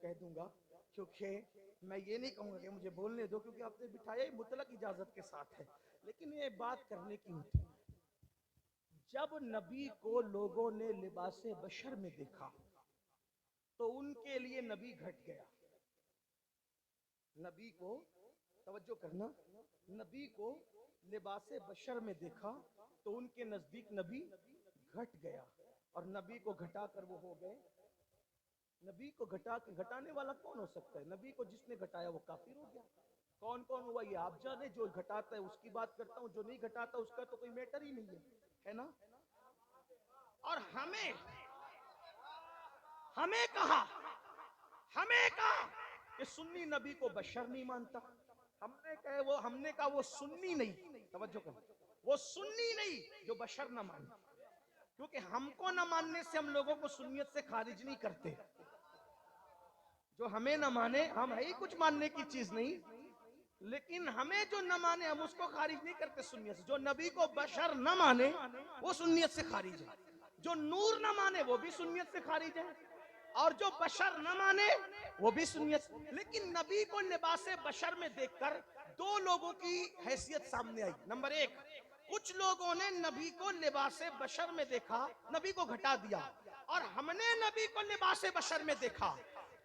कह दूंगा, क्योंकि मैं ये नहीं कहूंगा कि मुझे बोलने दो, क्योंकि आपने बिठाया ही मुतलक इजाजत के साथ है, लेकिन ये बात करने की होती है। जब नबी को लोगों ने लिबासे बशर में देखा तो उनके लिए नबी घट गया। नबी को, तवज्जो करना, नबी को लिबासे बशर में देखा तो उनके नजदीक नबी घट गया, और नबी को घटाकर वो हो गए। नबी को घटाने वाला कौन हो सकता है? नबी को जिसने घटाया वो काफिर हो गया। कौन कौन हुआ ये आप जाने। जो घटाता है उसकी बात करता हूं, जो नहीं घटाता उसका तो कोई मैटर ही नहीं है ना। और हमें कहा कि सुन्नी नबी को बशर नहीं मानता। हमने कहा वो सुन्नी नहीं, तवज्जो कर, वो सुन्नी नहीं जो बशर न माने, क्योंकि हमको न मानने से हम लोगों को सुन्नियत से खारिज नहीं करते। जो हमें न माने, हम है ही कुछ मानने की चीज नहीं, लेकिन हमें जो न माने हम उसको खारिज नहीं करते सुन्नियत से। जो नबी को बशर न माने वो सुन्नियत से खारिज है। जो नूर न माने वो भी सुन्नियत से खारिज है, और जो बशर न माने वो भी सुन्नियत। लेकिन नबी को लिबासे बशर में देखकर दो लोगों की हैसियत सामने आई। नंबर एक, कुछ लोगों ने नबी को लिबासे बशर में देखा, नबी को घटा दिया, और हमने नबी को लिबासे बशर में देखा।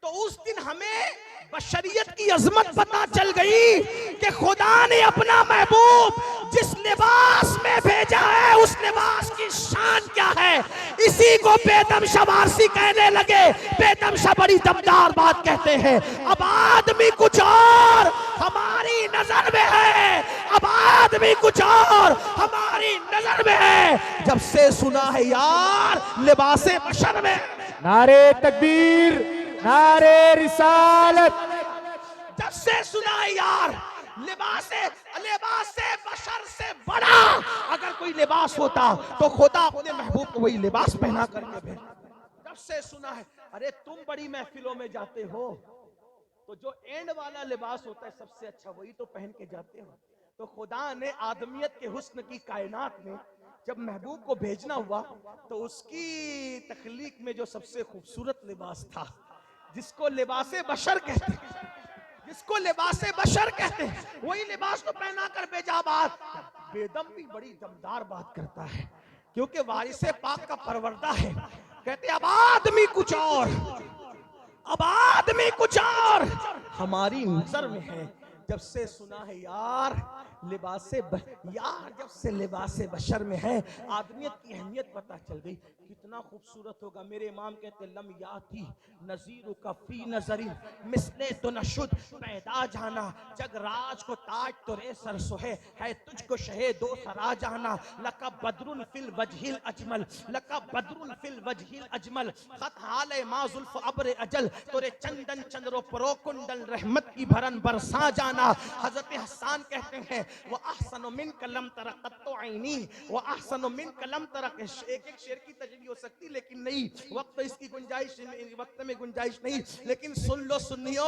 तो उस दिन हमें बशरियत की अजमत पता चल गई कि खुदा ने अपना महबूब जिस लिबास में भेजा है उस लिबास की शान क्या है। इसी को बेदम शवारसी कहने लगे। बेदम शाह बड़ी दमदार बात कहते हैं, अब आदमी कुछ और हमारी नजर में है, अब आदमी कुछ और हमारी नजर में है। जब से सुना है यार लिबासे बशर में, नारे तकबीर, नारे रिसालत। जब से सुना है यार लिबासे बशर से बड़ा अगर कोई लिबास होता तो खुदा अपने महबूब को वही लिबास पहना करके भेजा। जब से सुना है, अरे तुम बड़ी महफिलों में जाते हो तो जो एंड वाला लिबास होता है सबसे अच्छा वही तो पहन के जाते हो। तो खुदा ने आदमियत के हुस्न की कायनात में जब महबूब को भेजना हुआ तो उसकी तख्लीक में जो सबसे खूबसूरत लिबास था, जिसको लिबासे बशर कहते हैं, जिसको लिबासे बशर कहते हैं, वही लिबास तो पहना कर भेजा। बात बेदम भी बड़ी दमदार बात करता है, क्योंकि वारिसे पाक का परवरदा है। कहते अब आदमी कुछ और, अब आदमी कुछ और हमारी नजर में है। जब से सुना है यार यार जब से लिबासे बशर में है आदमियत की अहमियत पता चल गई। कितना खूबसूरत होगा। मेरे इमाम कहते लम याती नजीर का फी नजरी मिसले तो नशुद पैदा जाना जग राज को ताज तो रे सर सोहे है तुझको शहे दो सरा जाना लका बदरुन फिल वजहिल अजमल लका बदरुन फिल वजहिल अजमल खत हाले माजुल्फ अब्र अजल तोरे चंदन चंद्रो परो कुंडल रहमत की भरन बरसा जाना। हजरत हसन कहते हैं वो अहसनु मिन कलम तरक़त तो आईनी वो अहसनु मिन कलम तरक़। एक एक शेर की तजवीज़ हो सकती लेकिन नहीं, वक्त इसकी गुंजाइश, वक्त में गुंजाइश नहीं। लेकिन सुन लो सुन्नियो,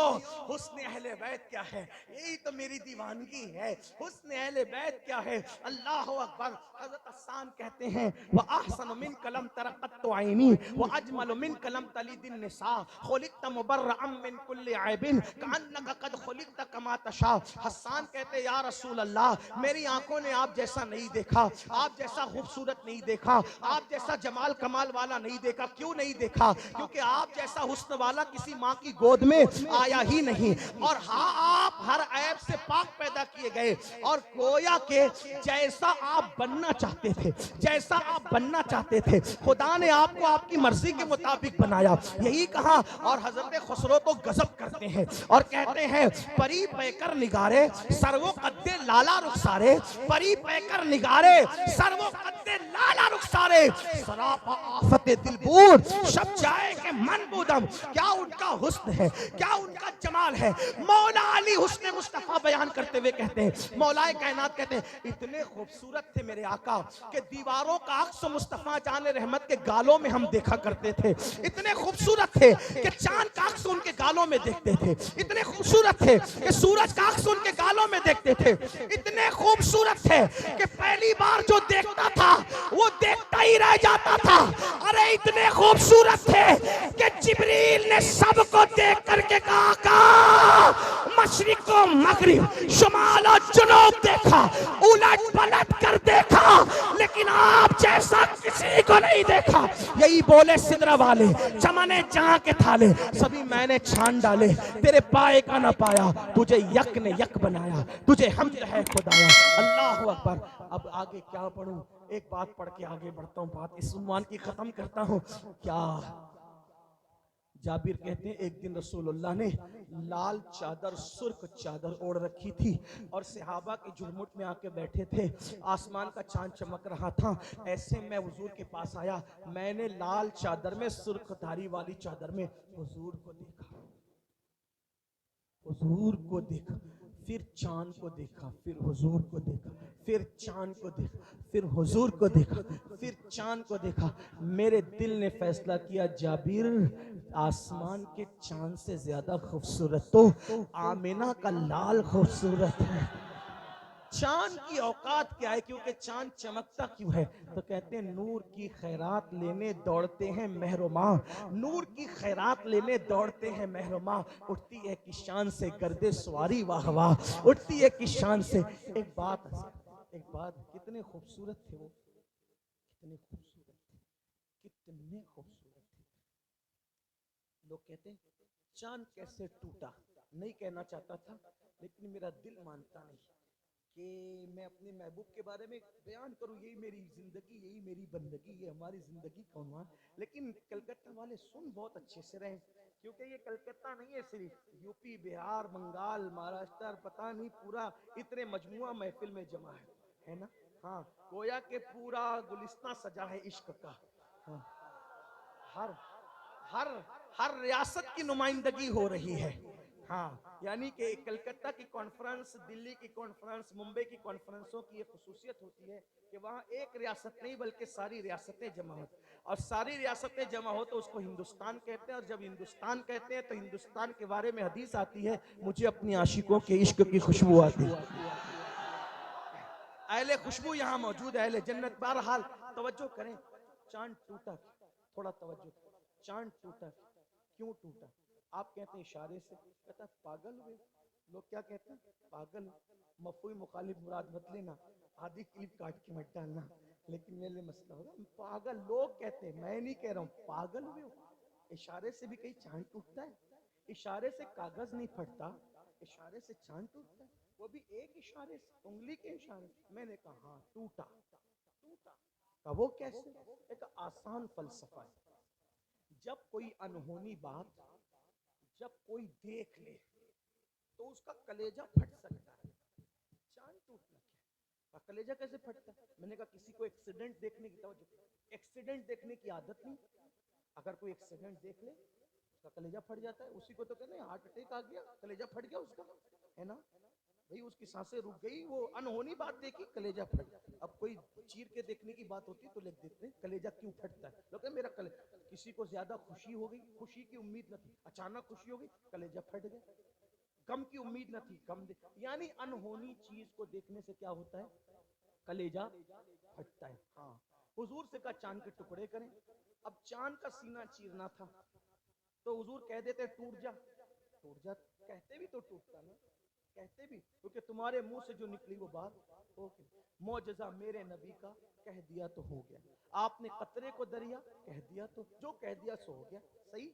हुस्न अहले बैत क्या है, यही तो मेरी दीवानगी है। हुस्न अहले बैत क्या है, अल्लाह अकबर। हजरत हसन कहते हैं वो अहसनु मिन कलम तरक़त तो आईनी वो अजमल मिन कलम तलीदिन निसा खुलिक़त मुबर्रअम मिन कुल्लि ऐबिन कअन्नका कद खुलिक़त कमा तशा। हसन कहते या रसूल अल्लाह, मेरी आंखों ने आप जैसा नहीं देखा, आप जैसा खूबसूरत नहीं देखा, आप जैसा जमाल कमाल वाला नहीं देखा। क्यों नहीं देखा? क्योंकि आप जैसा हुस्न वाला किसी माँ की गोद में आया ही नहीं। और हाँ, आप हर ऐब से पाक पैदा किए गए, और गोया के जैसा आप बनना चाहते थे, जैसा आप बनना चाहते थे खुदा ने आपको आपकी मर्जी के मुताबिक बनाया। यही कहा। और हजरत खुसरो तो गजब करते हैं और कहते हैं परी पैकर निगारे सर्वो कद्दे लाला रुखसारे, परी पैकर निगारे सर्वो कद्दे लाला रुखसारे सरापा आफते दिलबूर शब जाए के मन बुदम। क्या उनका हुस्न है, क्या उनका जमाल है। मौला अली हुस्न मुस्तफा बयान करते हुए कहते हैं, मौलाए कायनात कहते हैं इतने खूबसूरत थे मेरे आका कि दीवारों का अक्स मुस्तफा जान रहमत के गालों में हम देखा करते थे। इतने खूबसूरत थे कि चांद का अक्स उनके गालों में देखते थे, इतने खूबसूरत थे कि सूरज का अक्स उनके गालों में देखते थे, इतने खूबसूरत थे कि पहली बार जो देखता था वो देखता ही रह जाता था। अरे इतने खूबसूरत थे कि जिब्रील ने सबको देख करके कहा मशरिक को मगरिब, शुमाल और जुनूब देखा, उलट पलट कर देखा, लेकिन आप जैसा किसी को नहीं देखा। यही बोले सिदरा वाले, चमने जहां के थाले सभी मैंने छान डाले, तेरे पाए का ना पाया, तुझे यक ने यक बनाया, तुझे हमद है खुदाया। अल्लाह अकबर। अब आगे क्या पढ़ूं, एक बात पढ़ के आगे बढ़ता हूं, बात इस उन्वान की खत्म करता हूं। क्या जाबिर कहते हैं एक दिन रसूलुल्लाह ने लाल चादर, सुर्ख चादर ओढ़ रखी थी और सहाबा के झुरमुट में आके बैठे थे, आसमान का चांद चमक रहा था। ऐसे मैं हुजूर के पास आया, मैंने लाल चादर में, सुर्ख धारी वाली चादर में हुजूर को देखा, हुजूर को देखा, फिर चांद को देखा, फिर हुजूर को देखा, फिर चांद को देखा, फिर हुजूर को देखा, फिर चांद को देखा। मेरे दिल ने फैसला किया, जाबिर आसमान के चांद से ज्यादा खूबसूरत तो आमिना का लाल खूबसूरत है। चांद की औकात क्या है, क्योंकि चांद चमकता क्यों है, तो कहते हैं नूर की खैरात लेने दौड़ते हैं महरुमा, नूर की खैरात लेने दौड़ते हैं महरुमा, उठती है किशान से गर्दे सवारी वाह वाह, उठती है किशान से। एक बात, कितने खूबसूरत थे वो, कितने खूबसूरत थे, कितने खूबसूरत थे। लोग कहते हैं चांद कैसे टूटा, नहीं कहना चाहता था, लेकिन मेरा दिल मानता नहीं कि मैं अपने महबूब के बारे में बयान करूं। यही मेरी जिंदगी, यही मेरी बंदगी, ये हमारी जिंदगी का उन्वान। लेकिन कलकत्ता वाले सुन बहुत अच्छे से रहे, क्योंकि ये कलकत्ता नहीं है, सिर्फ यूपी, बिहार, बंगाल, महाराष्ट्र, पता नहीं पूरा इतने मजमुआ महफिल में जमा है ना। हाँ, गोया के पूरा गुलिस्तान सजा है इश्क का। हाँ, हर हर हर रियासत की नुमाइंदगी हो रही है। हाँ, यानी कि कलकत्ता की कॉन्फ्रेंस, दिल्ली की कॉन्फ्रेंस, मुंबई की कॉन्फ्रेंसों की ये खुसूसियत होती है कि वहाँ एक रियासत नहीं बल्कि सारी रियासतें जमा होती, और सारी रियासतें जमा हो तो उसको हिंदुस्तान कहते हैं, और जब हिंदुस्तान कहते हैं तो हिंदुस्तान के बारे में हदीस आती है, मुझे अपनी आशिकों के इश्क की खुशबू आती है। अहले खुशबू यहाँ मौजूद है, अहले जन्नत। बहरहाल तवज्जो करें, चांद टूटा, थोड़ा तवज्जो, चांद टूटा क्यों टूटा? आप कहते हैं इशारे से, कहता पागल हुए। लोग क्या कहते हैं, पागल। मफहूम मुखालिफ मुराद मत लेना, आधी क्लिप काट के मत डालना, लेकिन मेरे मसला होगा। पागल लोग कहते हैं, मैं नहीं कह रहा हूँ, पागल हुए हो। इशारे से भी कहीं चांद टूटता है? इशारे से कागज नहीं फटता, इशारे से चांद टूटता है, वो भी एक इशारे से, उंगली के इशारे से। मैंने कहा हाँ टूटा, टूटा का वो कैसे? एक आसान फलसफा है, जब कोई अनहोनी बात जब कोई देख ले तो उसका कलेजा फट सकता है। चांद टूटना क्या, कलेजा कैसे फटता है? मैंने कहा किसी को एक्सीडेंट देखने की, एक्सीडेंट देखने की आदत नहीं, अगर कोई एक्सीडेंट देख ले उसका कलेजा फट जाता है, उसी को तो कहते हैं हार्ट अटैक आ गया, कलेजा फट गया उसका, है ना भाई, उसकी सांसें रुक गई, वो अनहोनी बात देखी, कलेजा फट। अब कोई चीर के देखने की बात होती तो लिख देते हैं कलेजा क्यों फटता है, लोग मेरा कलेजा। किसी को ज्यादा खुशी हो गई, खुशी की उम्मीद न थी, अचानक खुशी हो गई, कलेजा फट गया। गम की उम्मीद न थी, यानी अनहोनी चीज को देखने से क्या होता है, कलेजा फटता है। हाँ, हुजूर से कहा चांद के टुकड़े करें। अब चांद का सीना चीरना था तो हुजूर कह देते टूट जा, टूट जा, कहते भी तो टूटता ना, कहते भी, क्योंकि तुम्हारे मुंह से जो निकली वो बात हो गई। मौजज़ा मेरे नबी का कह दिया तो हो गया, आपने कतरे को दरिया कह दिया तो जो कह दिया सो हो गया। सही,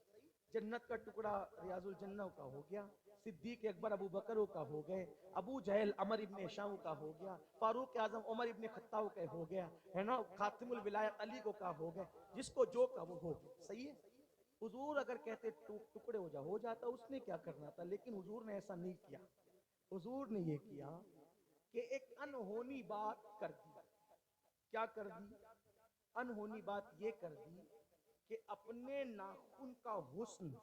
जन्नत का टुकड़ा रियाजुल जन्नह का हो गया, सिद्दीक अकबर अबू बकर का हो गए, अबू जहल अमर इब्ने शाह का हो गया, फारूक आजम उमर इब्ने खत्ताब का हो गया, है ना, खातिमुल विलायत अली को का हो गए, जिसको जो का वो हो गया। सही है, हुजूर अगर कहते टुकड़े हो जा, हो जाता, उसने क्या करना था, लेकिन हुजूर ने ऐसा नहीं किया। हुजूर ने ये किया कि एक अनहोनी बात कर दी। क्या कर दी? अनहोनी बात ये कर दी कि अपने नाखून का हुस्न,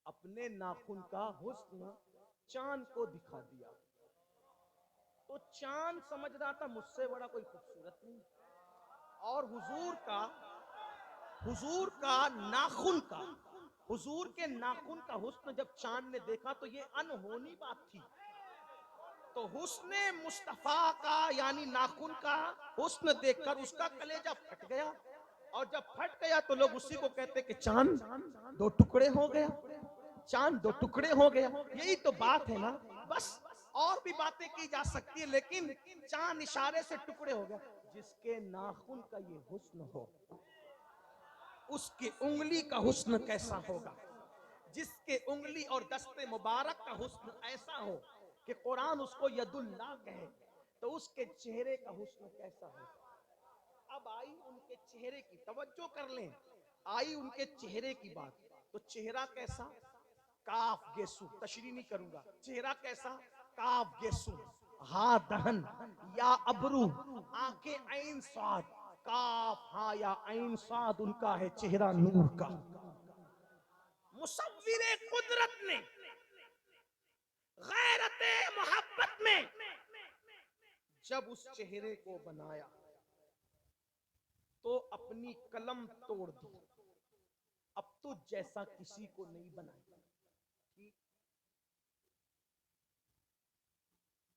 अपने नाखून का हुस्न चांद को दिखा दिया। तो चांद समझ रहा था मुझसे बड़ा कोई खूबसूरत नहीं, और हुजूर का नाखून का हुजूर के नाखून का हुस्न जब चांद ने देखा तो ये अनहोनी बात थी। तो हुस्न मुस्तफा का यानी नाखून का हुस्न देखकर उसका कलेजा फट गया, और जब फट गया तो लोग उसी को कहते कि चांद दो टुकड़े हो गया, चांद दो टुकड़े हो गया। यही तो बात है ना। बस और भी बातें की जा सकती है, लेकिन चांद इशारे से टुकड़े हो गया। जिसके नाखून का ये हुस्न हो, उसकी उंगली का हुस्न कैसा होगा। जिसके उंगली और दस्ते मुबारक का हुस्न ऐसा हो कि कुरान उसको यदुल्लाह कहे, तो उसके चेहरे का हुस्न कैसा हो। अब आई उनके चेहरे की, तवज्जो कर लें, आई उनके चेहरे की बात। तो चेहरा कैसा, काफ गेसु, तशरीह नहीं करूंगा। चेहरा कैसा, काफ गेसु, हा दहन, या अबरू, आंखें ऐन स्वाद, काफ हा या ऐन स्वाद, उनका है चेहरा नूर का। मुसव्विरे कुदरत ने गैरते मोहब्बत में जब उस चेहरे को बनाया तो अपनी कलम तोड़ दी। अब तो जैसा किसी को नहीं बनाया,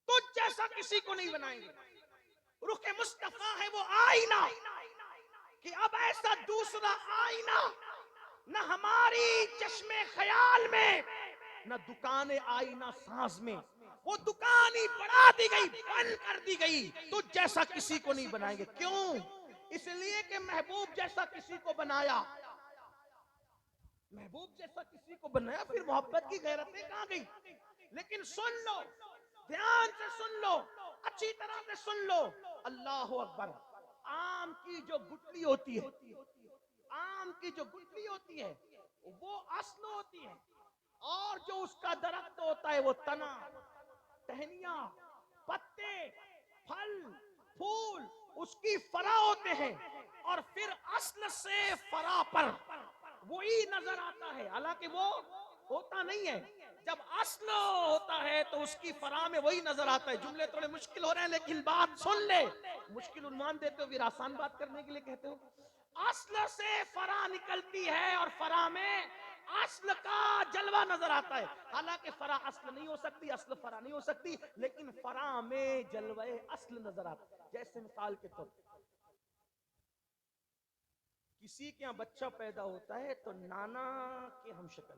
तो जैसा किसी को नहीं बनाएंगे। रुखे मुस्तफा है वो आईना, कि अब ऐसा दूसरा आईना न हमारी चश्मे ख्याल में, न दुकाने आईना सांस में। वो दुकान ही बढ़ा दी गई, बंद कर दी गई। तो जैसा किसी को नहीं बनाएंगे। क्यों? इसलिए कि महबूब जैसा किसी को बनाया, महबूब जैसा किसी को बनाया, फिर मोहब्बत की गैरतें कहां गई। लेकिन सुन लो, ध्यान से सुन लो, अच्छी तरह से सुन लो। अल्लाह अकबर। आम की जो गुठली होती है, आम की जो गुठली होती है वो असल होती है, और जो उसका दरख्त होता है वो तना, टहनियां, पत्ते, फल, फूल उसकी फरा होते हैं। और फिर असल से फरा पर वही नजर आता है, हालांकि वो होता नहीं है। जब असल होता है तो उसकी फरा में वही नजर आता है। जुमले थोड़े मुश्किल हो रहे हैं, लेकिन बात सुन ले। मुश्किल उन्मान देते हो फिर आसान बात करने के लिए कहते हो। असल से फरा निकलती है और फरा में असल का जलवा नजर आता है। हालांकि फरा असल नहीं हो सकती, असल फरा नहीं हो सकती, लेकिन फरा में जलवे असल नजर आता है। जैसे मिसाल के तौर किसी के यहाँ बच्चा पैदा होता है तो नाना के हम शक्ल,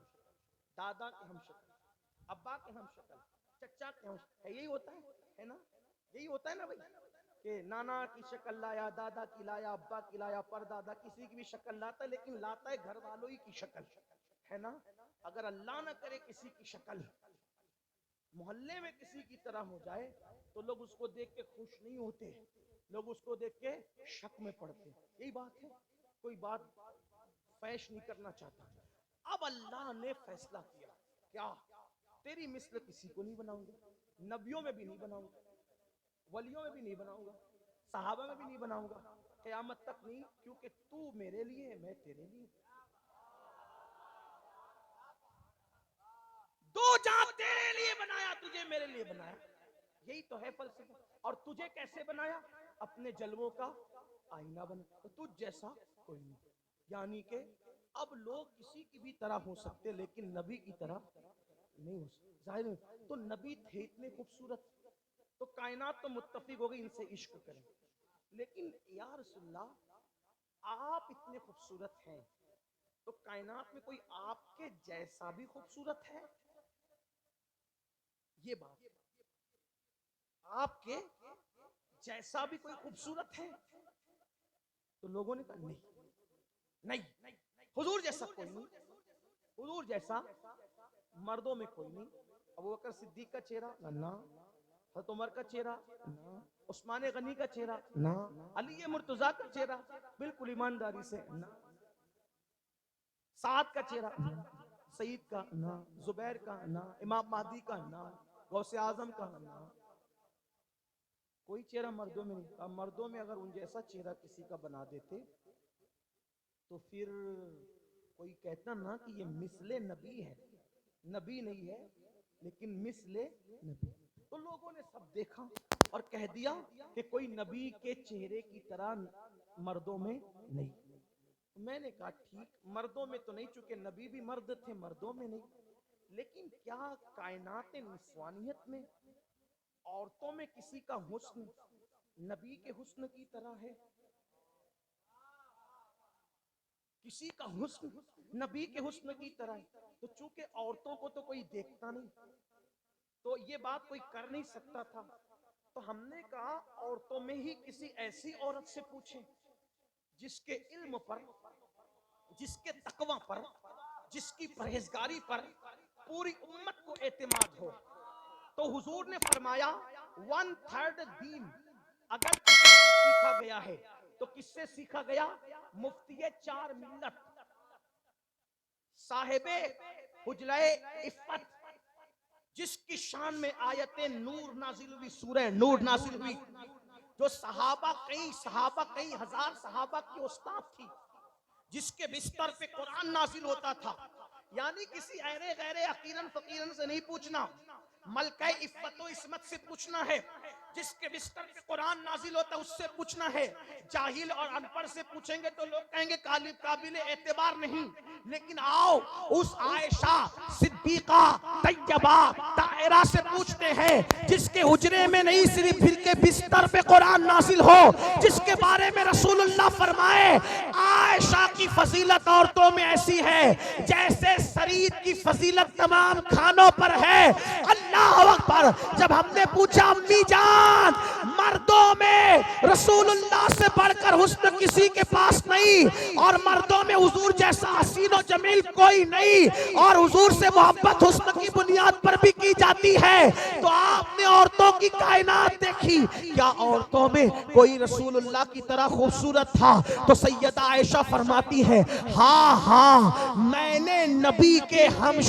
दादा के हम शक्ल, अब्बा के हम शक्ल, चचा के हम शक्ल, यही होता है ना। यही होता है ना भाई, कि नाना की शक्ल लाया, दादा की लाया, अब्बा की लाया, परदादा किसी की भी शक्ल लाता है, लेकिन लाता है घर वालों ही की शक्ल, है ना। अगर अल्लाह ना करे किसी की शक्ल मोहल्ले में किसी की तरह हो जाए तो लोग उसको देख के खुश नहीं होते, लोग उसको देख के शक में पड़ते। यही बात है, कोई बात फैश नहीं करना चाहता। अब अल्लाह ने फैसला किया, क्या? तेरी मिस्ल किसी को नहीं बनाऊंगा, नबियों में भी नहीं बनाऊंगा, वलियों में भी नहीं बनाऊंगा, सहाबा में भी नहीं बनाऊंगा, क़यामत तक नहीं। क्योंकि तू मेरे लिए, मैं तेरे लिए। दो जहां तेरे लिए बनाया, तुझे मेरे लिए बनाया। यही तो है फलसफा। और तुझे कैसे बनाया? अपने जलवों का आईना बना, तो तुझ जैसा कोई नहीं। यानी कि अब लोग किसी की भी तरह हो सकते, लेकिन नबी की तरह नहीं हो सकते। जाहिर है, तो नबी थे इतने खूबसूरत, तो कायनात तो मुत्तफिक हो गई इनसे इश्क करें। लेकिन या रसूलल्लाह आप इतने खूबसूरत हैं, तो कायनात में कोई आपके जैसा भी खूबसूरत है? ये बात, आपके जैसा भी कोई खूबसूरत है? तो लोगों ने कहा नहीं, नहीं, हुजूर जैसा कोई नहीं, हुजूर जैसा मर्दों में कोई नहीं। अबू बकर सिद्दीक का चेहरा ना, हज़रत उमर का चेहरा ना, उस्मान गनी का चेहरा ना, अली मुर्तजा का चेहरा बिल्कुल ईमानदारी से ना, साद का चेहरा ना, सईद का ना, जुबैर का ना, इमाम महदी का ना, गौसे आजम का ना। कोई चेहरा मर्दों में नहीं। अब मर्दों में अगर उन जैसा चेहरा किसी का बना देते तो फिर कोई कहता ना कि ये मिसले नबी है। नबी नहीं है, लेकिन मिसले नबी। तो लोगों ने सब देखा और कह दिया कि कोई नबी के चेहरे की तरह मर्दों में नहीं। मैंने कहा ठीक, मर्दों में तो नहीं, चूंकि नबी भी मर्द थे, मर्दों में नहीं, लेकिन क्या कायनात निस्वानियत में औरतों में किसी का हुस्न नबी के हुस्न की तरह है? किसी का हुस्न नबी के हुस्न की तरह है? तो चूंकि औरतों को तो कोई देखता नहीं, तो ये बात कोई कर नहीं सकता था, तो हमने कहा औरतों में ही किसी ऐसी औरत से पूछें जिसके इल्म पर, जिसके तकवा पर, जिसकी परहेजगारी पर पूरी उम्मत को एतमाद हो। तो हुजूर ने फरमाया 1/3 दीन अगर सीखा गया है तो किससे सीखा गया? मुफ्ती 4 मिल्लत, साहिबे हुजले इफ्फत, जिसकी शान में आयते नूर नाजिल हुई, सूरह नूर नाजिल हुई, जो सहाबा कई हजार सहाबा की उस्ताद थी, जिसके बिस्तर पे कुरान नाजिल होता था। यानी किसी ऐरे गैरे अकीरन फकीरन से नहीं पूछना, मलका इफ्फत इस्मत से पूछना है। जिसके बिस्तर पे कुरान नाजिल होता है उससे पूछना है। जाहिल और अनपढ़ से पूछेंगे तो लोग कहेंगे काबिल एतबार नहीं। लेकिन आओ उस आयशा सिद्दीका तैयबा ताहिरा से पूछते हैं, जिसके हुजरे में नहीं सिर्फ फिर के बिस्तर पे कुरान नाजिल हो, जिसके बारे में रसूलुल्लाह फरमाए आयशा की फजीलत औरतों में ऐसी है जैसे शरीर की फजीलत तमाम खानों पर है। अल्लाह अकबर। जब हमने पूछा अम्मी जान, मर्दों में रसूलुल्लाह से बढ़कर हुस्न किसी के पास नहीं, और मर्दों में हुजूर जैसा हसीन और जमील कोई नहीं, और हुजूर से मोहब्बत हुस्न की बुनियाद पर भी की जाती है, तो आपने औरतों की कायनात देखी, क्या औरतों में कोई रसूलुल्लाह की तरह खूबसूरत था? तो सैयदा आयशा फरमाती है, हाँ हाँ, मैंने नबी के हम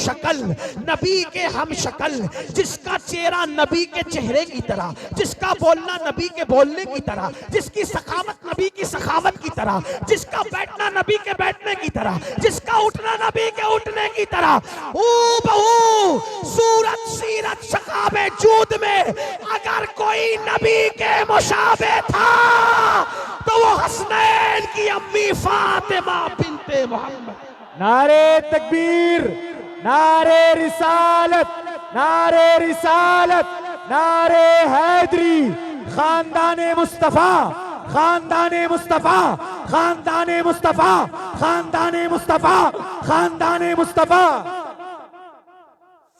शक्ल, जिसका चेहरा नबी के चेहरे की तरह, जिसका बोलना नबी के बोलने की तरह, जिसकी सखावत नबी की सखावत की तरह, जिसका बैठना नबी के बैठने की तरह, जिसका उठना नबी के उठने की तरह, हूबहू सूरत सीरत शकाबे जूद में अगर कोई नबी के मुशाबे था तो वो हसनैन की अम्मी फातिमा बिन्ते मोहम्मद। नारे तकबीर, नारे रिसालत, नारे रिसालत, नारे हैदरी, खानदाने मुस्तफा, खानदाने मुस्तफा, खानदाने मुस्तफा, खानदाने मुस्तफा, खानदाने मुस्तफा।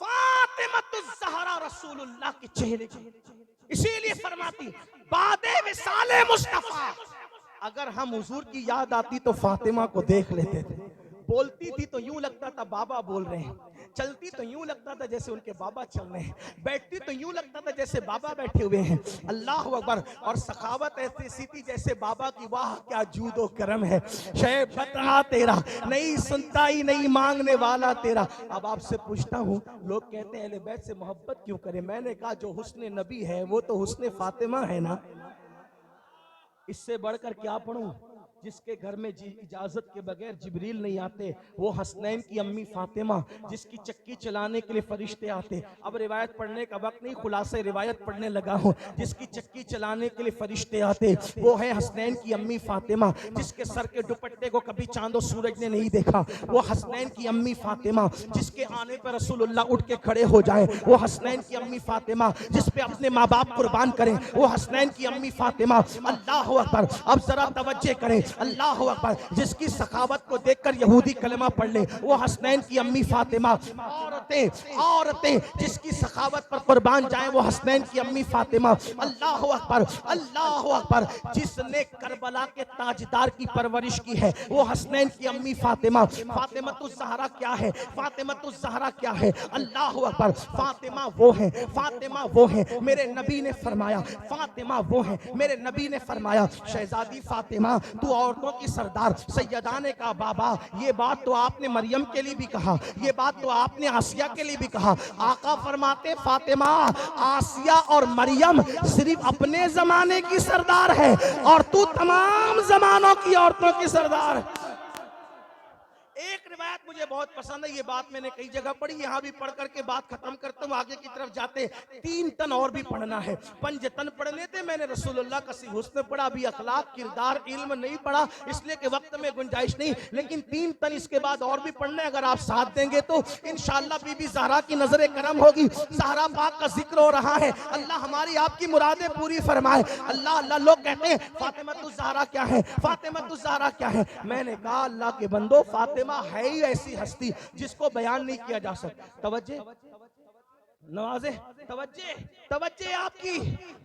फातिमतुज़ ज़हरा रसूलुल्लाह के चेहरे की, इसीलिए फरमाती बादे विसाले मुस्तफा। अगर हम हुजूर की याद आती तो फातिमा को देख लेते थे। बोलती थी तो यूं लगता था बाबा बोल रहे हैं, चलती तो यूं लगता था जैसे उनके बाबा चल रहे हैं, बैठती तो यूं लगता था जैसे बाबा बैठे हुए हैं। अल्लाह अकबर। और सखावत ऐसी थी जैसे बाबा की, वाह क्या जूदो करम है, शैब बता तेरा, नहीं सुनता ही नहीं मांगने वाला तेरा। अब आपसे पूछता हूँ, लोग कहते हैं अहले बैत से मोहब्बत क्यों करें? मैंने कहा जो हुस्न नबी है वो तो हुस्न फातिमा है ना, इससे बढ़कर क्या पढ़ूं? जिसके घर में इजाजत के बगैर जिब्रील नहीं आते, वो हसनैन की अम्मी फातिमा, जिसकी चक्की चलाने के लिए फरिश्ते आते। अब रिवायत पढ़ने का वक्त नहीं, खुलासे रिवायत पढ़ने लगा हूँ। जिसकी चक्की चलाने के लिए फरिश्ते आते, वो है हसनैन की अम्मी फातिमा। जिसके सर के दुपट्टे को कभी चांदो सूरज ने नहीं देखा, वो हसनैन की अम्मी फातिमा। जिसके आने पर रसूलुल्लाह उठ के खड़े हो जाए, वो हसनैन की अम्मी फातिमा। जिस पे अपने माँ बाप कुर्बान करें, वो हसनैन की अम्मी फातिमा। अल्लाह अकबर। अब जरा तवज्जो करें, अल्लाह अकबर। जिसकी सखावत को देखकर यहूदी कलमा पढ़ ले, वो हसनैन की अम्मी फातिमा। औरतें जिसकी सखावत पर कुर्बान जाए, वो हसनैन की अम्मी फातिमा। अल्लाह अकबर, अल्लाह अकबर। जिसने करबला के ताजदार की परवरिश की है, वो हसनैन की अम्मी फातिमा। फातिमतुज़ ज़हरा क्या है? फातिमतुज़ ज़हरा क्या है? अल्लाह अकबर। फातिमा वो है, फातिमा वो है। मेरे नबी ने फरमाया फातिमा वो है, मेरे नबी ने फरमाया शहजादी फातिमा तू औरतों की सरदार। सैयदा ने कहा बाबा ये बात तो आपने मरियम के लिए भी कहा, ये बात तो आपने आसिया के लिए भी कहा। आका फरमाते फातिमा, आसिया और मरियम सिर्फ अपने जमाने की सरदार है और तू तमाम जमानों की औरतों की सरदार है। एक रिवायत मुझे बहुत पसंद है, ये बात मैंने कई जगह पढ़ी, यहाँ भी पढ़ करके बात खत्म करता हूँ, आगे की तरफ जाते। 3 तन और भी पढ़ना है, 5 तन पढ़ लेते। मैंने रसूलुल्लाह का हुस्न पढ़ा, अभी अखलाक किरदार इल्म नहीं पढ़ा, इसलिए कि वक्त में गुंजाइश नहीं, लेकिन 3 तन इसके बाद और भी पढ़ना है। अगर आप साथ देंगे तो इंशाअल्लाह बीबी ज़हरा की नजर करम होगी। ज़हरा पाक का जिक्र हो रहा है, अल्लाह हमारी आपकी मुरादें पूरी फरमाए। अल्लाह अल्लाह। लोग कहते हैं फातिमा ज़हरा क्या है, फातिमा ज़हरा क्या है। मैंने कहा अल्लाह के बंदो, फातिमा है ही ऐसी हस्ती जिसको बयान नहीं किया जा सकता। तवज्जे नवाजे, तवज्जे तवज्जे आपकी।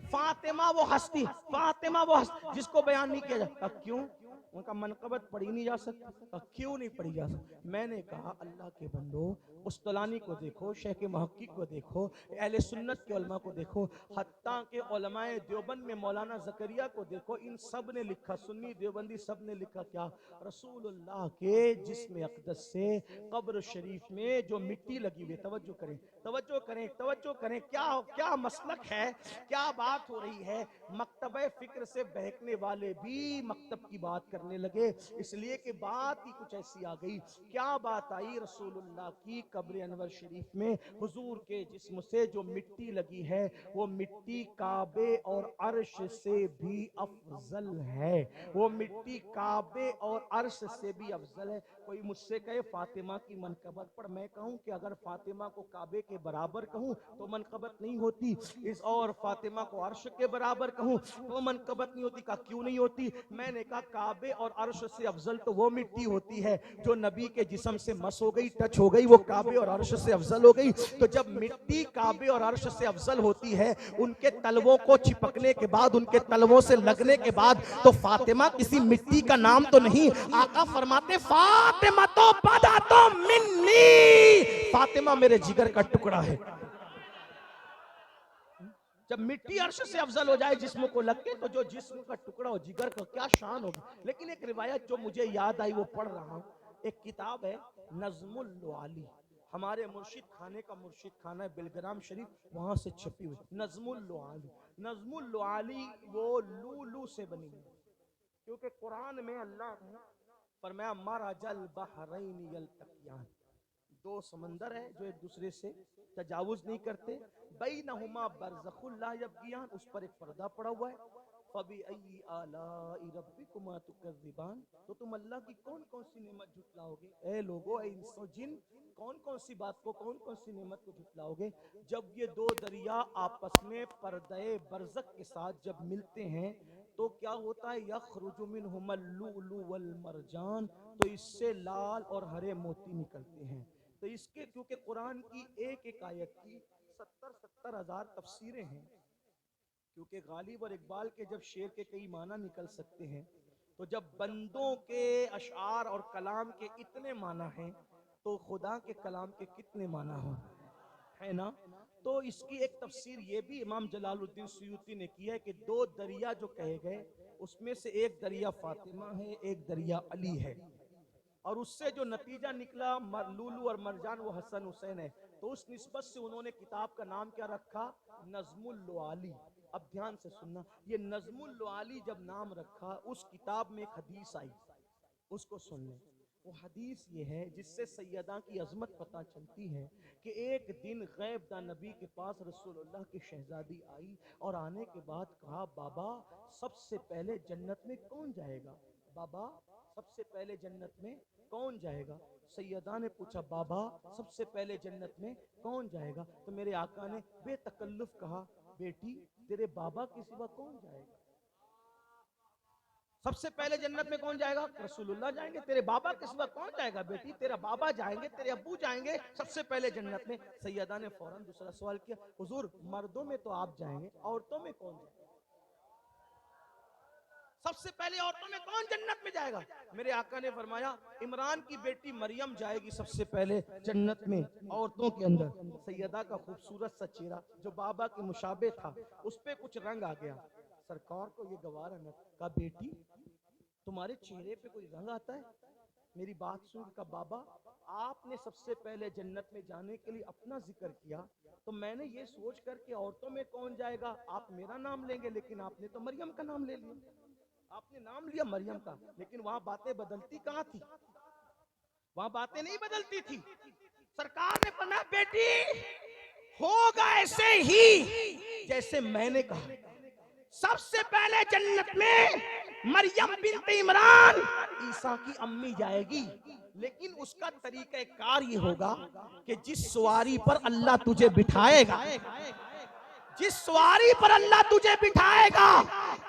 फातिमा वो हस्ती, फातिमा वो हस्ती जिसको बयान नहीं किया जाता। क्यों? उनका मनकबत पढ़ी नहीं जा सकती। क्यों नहीं पढ़ी जा सकती? मैंने कहा अल्लाह के बंदो, उस्तलानी को देखो, शेख मुहक्किक को देखो, अहले सुन्नत के उलमा को देखो, हत्ता के उलमाए देवबंद में मौलाना ज़करिया को देखो, इन सब ने लिखा, सुन्नी देवबंदी सब ने लिखा क्या? रसूलुल्लाह के जिस्म अक़दस से कब्र शरीफ में जो मिट्टी लगी हुई है, तवज्जो करें, तवज्जो करें, तवज्जो करें, क्या क्या मसलक है, क्या बात हो रही है। मकतबे फिक्र से बहकने वाले भी मकतब की बात करने लगे, इसलिए कि बात ही कुछ ऐसी आ गई। क्या बात आई? रसूलुल्लाह की कब्र अनवर शरीफ में हुजूर के जिस्म से जो मिट्टी लगी है, वो मिट्टी काबे और अर्श से भी अफजल है। वो मिट्टी काबे और अर्श से भी अफजल है। कोई मुझसे कहे फातिमा की मनकबत पर, मैं कहूं कि अगर फातिमा को काबे के बराबर कहूं तो मनकबत नहीं होती, इस और फातिमा को अर्श के बराबर कहूं तो मनकबत नहीं होती। का क्यों नहीं होती? मैंने कहा काबे और अर्श से अफजल तो वो मिट्टी होती है जो नबी के जिस्म से मस हो गई, टच हो गई, वो काबे और अर्श से अफजल हो गई। तो जब मिट्टी काबे और अर्श से अफजल होती है, उनके तलवों को चिपकने के बाद, उनके तलवों से लगने के बाद, तो फातिमा किसी मिट्टी का नाम तो नहीं। आका फरमाते फातिमा तो बदा तो मिन्नी, फातिमा मेरे जिगर का टुकड़ा है। जब मिट्टी अर्श से अफजल हो जाए जिस्म को लग के, तो जो जिस्म का टुकड़ा हो, जिगर का क्या शान होगी। लेकिन एक रिवायत जो मुझे याद आई वो पढ़ रहा हूँ। एक किताब है नज़्मुल लुआली, हमारे मुर्शिद खाने का मुर्शिद खाना है बिलग्राम शरीफ, वहां से छपी हुई नज़्मुल लुआली। नज़्मुल लुआली वो लूलू से बनी है, क्योंकि कुरान में अल्लाह ने फरमाया मरजल बहरैन यल्तक़ियान, 2 समंदर है जो एक दूसरे से तजावुज नहीं करते, बैनहुमा बरज़खुल ला यबगियान, उस पर एक पर्दा पड़ा हुआ है। फबिअय्यि आलाइ रब्बिकुमा तुकज़्ज़िबान, तो तुम अल्लाह की कौन कौन सी नेमत झुटलाओगे? ए लोगो, ए इंसो जिन, कौन कौन सी बात को, कौन कौन सी नेमत को झुटलाओगे? जब ये 2 दरिया आपस में पर्दे बरज़ख के साथ जब मिलते हैं तो क्या होता है? यखरुजु मिनहुमल लुअलु वल मरजान, तो इससे लाल और हरे मोती निकलते हैं। तो इसके क्योंकि कुरान की एक एक आयत की 70-70 हजार तफसीरें हैं, क्योंकि गालिब और इकबाल के जब शेर के कई माना निकल सकते हैं, तो जब बंदों के अशआर और कलाम के इतने माना हैं, तो खुदा के कलाम के कितने माना हो, है ना। तो इसकी एक तफसीर ये भी इमाम जलालुद्दीन सुयूती ने की है कि 2 दरिया जो कहे गए, उसमें से एक दरिया फातिमा है, एक दरिया अली है, और उससे जो नतीजा निकला लूलू और मरजान वो हसन हुसैन है। तो उस निस्बत से उन्होंने किताब का नाम क्या रखा? नज़्मुल लुआली। अब ध्यान से सुनना, ये नज़्मुल लुआली जब नाम रखा, उस किताब में एक हदीस आई, उसको सुन लें। वो हदीस ये है जिससे सैयदा की अजमत पता चलती है कि एक दिन गैबदा नबी के पास रसूलुल्लाह की शहजादी आई और आने के बाद कहा, बाबा सबसे पहले जन्नत में कौन जाएगा? बाबा सबसे पहले जन्नत में कौन जाएगा? सैयदा ने पूछा, बाबा सबसे पहले जन्नत में कौन जाएगा? तो मेरे आका ने बेतकल्लुफ कहा, बेटी तेरे बाबा के सिवा कौन जाएगा? सबसे पहले जन्नत में कौन जाएगा? रसूलुल्लाह जाएंगे। तेरे बाबा के सिवा कौन जाएगा? बेटी तेरा बाबा जाएंगे, तेरे अब्बू जाएंगे सबसे पहले जन्नत में। सैयदा ने फौरन दूसरा सवाल किया, हुजूर मर्दों में तो आप जाएंगे, औरतों में कौन जाएगा? सबसे पहले औरतों में कौन जन्नत में जाएगा? मेरे आका ने फरमाया, इमरान की बेटी मरियम जाएगी सबसे पहले जन्नत में औरतों के अंदर। सैयदा का खूबसूरत सा चेहरा जो बाबा के मुशाबे था, उस पे कुछ रंग आ गया। सरकार को ये गवारा न का, बेटी तुम्हारे चेहरे पे कोई रंग आता है? मेरी बात सुन का, बाबा आपने सबसे पहले जन्नत में जाने के लिए अपना जिक्र किया, तो मैंने ये सोच कर के औरतों में कौन जाएगा आप मेरा नाम लेंगे, लेकिन आपने तो मरियम का नाम ले लिया। आपने नाम लिया मरियम का, लेकिन वहां बातें बदलती कहां थी? वहां बातें नहीं बदलती थी। सरकार ने फरमाया बेटी होगा ऐसे ही जैसे मैंने कहा। सबसे पहले जन्नत में मरियम बिन्त इमरान ईसा की अम्मी जाएगी, लेकिन उसका तरीक़ाकार ये होगा कि जिस सवारी पर अल्लाह तुझे बिठाएगा, जिस सवारी पर अल्लाह तुझे बिठाएगा,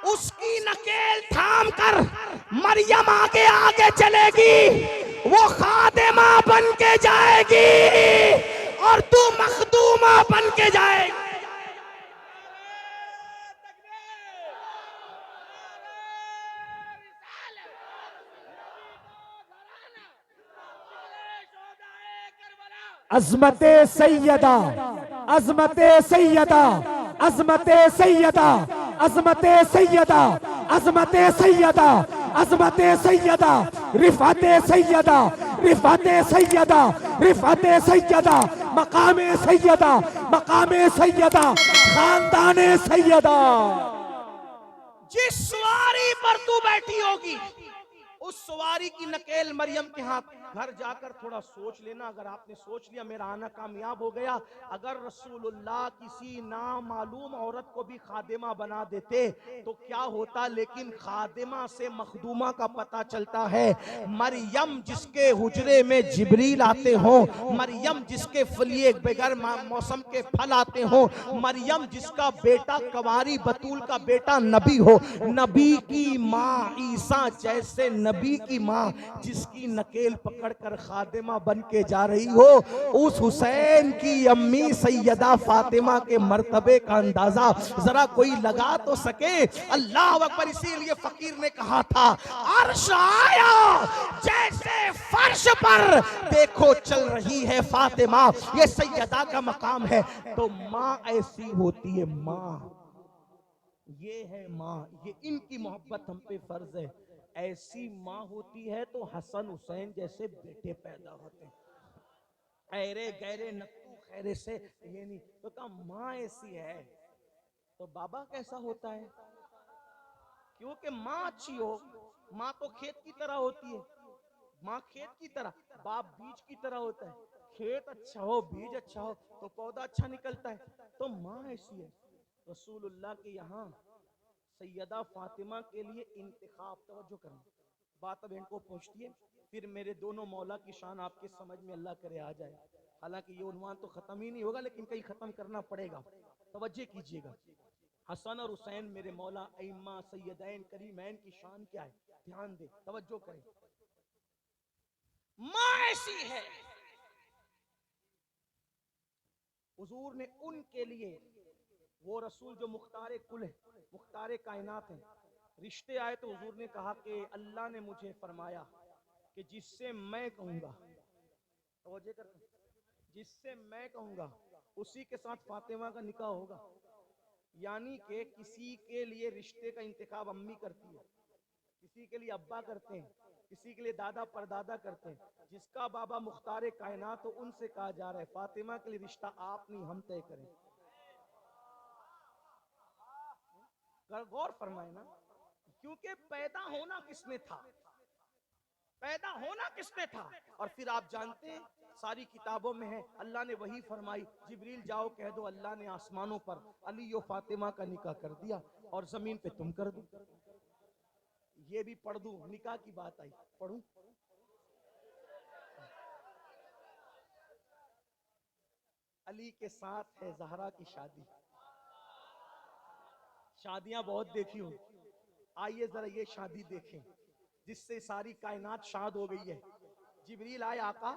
उसकी नकेल थाम कर मरियम आगे आगे चलेगी, वो खादिमा बन के जाएगी और तू मखदूमा बन के जाएगी। अज़मते सैयदा, अज़मते सैयदा, अज़मते सैयदा, अज़मते सैयदा, अज़मते सैयदा, अज़मते सैयदा, रिफ़अते सैयदा, रिफ़अते सैयदा, रिफ़अते सैयदा, मकामे सैयदा, मकामे सैयदा, खानदाने सैयदा। जिस सवारी पर तू बैठी होगी, उस सवारी की नकेल मरियम के हाथ। घर जाकर थोड़ा सोच लेना, अगर आपने सोच लिया मेरा आना कामयाब हो गया, अगर रसूलुल्लाह किसी नामालूम औरत को भी खादिमा बना देते तो क्या होता, लेकिन खादिमा से मखदूमा का पता चलता है। मरियम जिसके हुजरे में जिब्रील आते हो, मरियम जिसके फलिए बगैर मौसम के फल आते हो, मरियम जिसका बेटा कंवारी बतूल का बेटा नबी हो, नबी की माँ ईसा जैसे नबी की माँ जिसकी नकेल पकड़कर खादिमा बन के जा रही हो, उस हुसैन की अम्मी सैयदा फातिमा के मर्तबे का अंदाजा जरा कोई लगा तो सके। अल्लाह अकबर। इसीलिए फकीर ने कहा था अर्श आया जैसे फर्श पर देखो चल रही है फातिमा, ये सैयदा का मकाम है। तो माँ ऐसी होती है, माँ ये है माँ, ये इनकी मोहब्बत हम पे फर्ज है। ऐसी माँ होती है तो हसन हुसैन जैसे बेटे पैदा होते हैं। ऐरे गहरे नक्कू खैरे से ये नहीं तो कहा माँ ऐसी है तो बाबा कैसा होता है। क्योंकि माँ अच्छी हो, माँ तो खेत की तरह होती है, माँ खेत की तरह, बाप बीज की तरह होता है। खेत अच्छा हो, बीज अच्छा हो तो पौधा अच्छा निकलता है। तो माँ ऐसी है। रसूलुल्लाह के यहाँ सैयदा फातिमा के लिए इंतखाब, तवज्जो करना, बात अब इनको पहुंचती है, फिर मेरे दोनों मौला की शान आपके समझ में अल्लाह करे आ जाए। हालांकि ये उन्वान तो खत्म ही नहीं होगा, लेकिन कहीं खत्म करना पड़ेगा, तवज्जो कीजिएगा। हसन और हुसैन मेरे मौला अइम्मा सैयदैन करीमैन की शान क्या है, ध्यान दे, तवज्जो करें। माँ ऐसी है, हुजूर ने उनके लिए, वो रसूल जो मुख्तारे कुल है, मुख्तारे कायनात है, रिश्ते आए तो हुजूर ने कहा कि अल्लाह ने मुझे फरमाया कि जिससे मैं कहूँगा, जिससे मैं कहूँगा उसी के साथ फातिमा का निकाह होगा। यानी कि किसी के लिए रिश्ते का इंतखाब अम्मी करती है, किसी के लिए अब्बा करते हैं, किसी के लिए दादा परदादा करते हैं। जिसका बाबा मुख्तारे कायनात हो उनसे कहा जा रहा है फातिमा के लिए रिश्ता आप नहीं हम तय करें। गौर फरमाए ना, क्योंकि पैदा होना किसने था, पैदा होना किसने था। और फिर आप जानते हैं सारी किताबों में है, अल्लाह ने वही फरमाई, जिब्रील जाओ कह दो अल्लाह ने आसमानों पर अली और फातिमा का निकाह कर दिया और जमीन पे तुम कर दो। ये भी पढ़ दूं, निकाह की बात आई, पढ़ूं। अली के साथ है जहरा की शादी। शादियां बहुत देखी हूं, आइए जरा ये शादी देखें जिससे सारी कायनात शाद हो गई है। जिब्रील आए, आका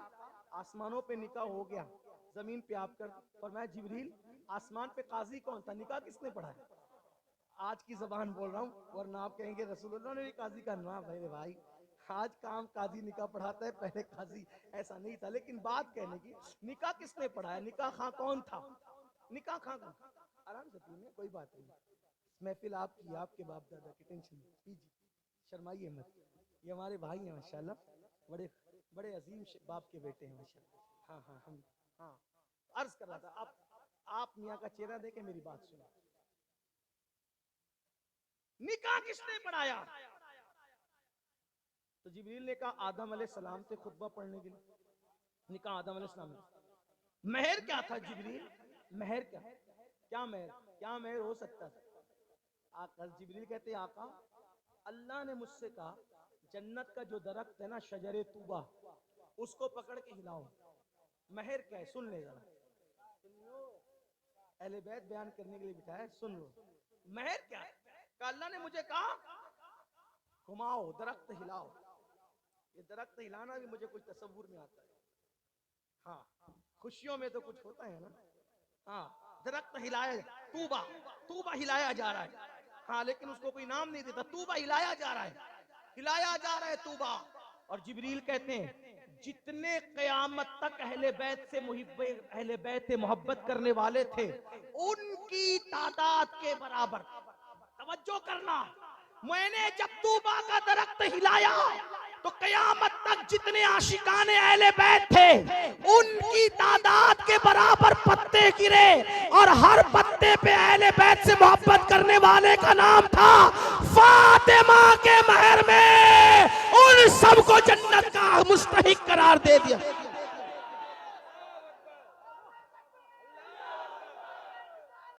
आसमानों पे निकाह हो गया, जमीन पे आप कर। और मैं जिब्रील आसमान पे काजी कौन था, निकाह किसने पढ़ाया। आज की जबान बोल रहा हूँ, वरना आप कहेंगे रसूलुल्लाह ने भी काजी का नाम। मेरे भाई आज काम काजी निकाह पढ़ाता है, पहले काजी ऐसा नहीं था। लेकिन बात कहने की, निकाह किसने पढ़ाया, निकाह खां कौन था, निकाह खां कौन। आराम से पीने, कोई बात नहीं, महफिल आपकी, आपके बाप दादा की, टेंशन कीजिए, शर्माइए मत। ये हमारे भाई हैं माशाल्लाह, बड़े बड़े अजीम बाप के बेटे हैं माशाल्लाह। हाँ हाँ हम हाँ अर्ज कर रहा था, आप मियाँ का चेहरा देके मेरी बात सुनो। निकाह किसने पढ़ाया, तो जिब्रील ने कहा आदम अलैहिस्सलाम से खुतबा पढ़ने के लिए। ने कहा आदम अलैहिस्सलाम ने। महर क्या था जिब्रील? महर क्या महर हो सकता था? आका जिब्रील कहते हैं आका अल्लाह ने मुझसे कहा जन्नत का जो दरख्त है ना शजरे तूबा उसको पकड़ के हिलाओ। महर क्या है सुन ले जरा, अहले बैत बयान करने के लिए बिठाया, सुन लो महर क्या है। अल्लाह ने मुझे कहा घुमाओ दरख्त हिलाओ। ये दरख्त हिलाना भी मुझे कुछ तसव्वुर में आता है। हाँ खुशियों में तो कुछ होता है ना। हाँ दरख्त हिलाया, तूबा हिलाया जा रहा है। हाँ लेकिन उसको कोई नाम नहीं देता, तूबा हिलाया जा रहा है तूबा। और जिब्रील कहते हैं जितने क़यामत तक अहले बैत से मोहब्बत करने वाले थे उनकी तादाद के बराबर, तवज्जो करना, मैंने जब तूबा का दरख्त हिलाया तो क़यामत तक जितने आशिकाने अहले बैत थे उनकी तादाद के बराबर पत्ते गिरे और हर पत्ते पे अहले बैत से मोहब्बत करने वाले का नाम था। फातिमा के महर में उन सबको जन्नत का मुस्तहिक करार दे दिया।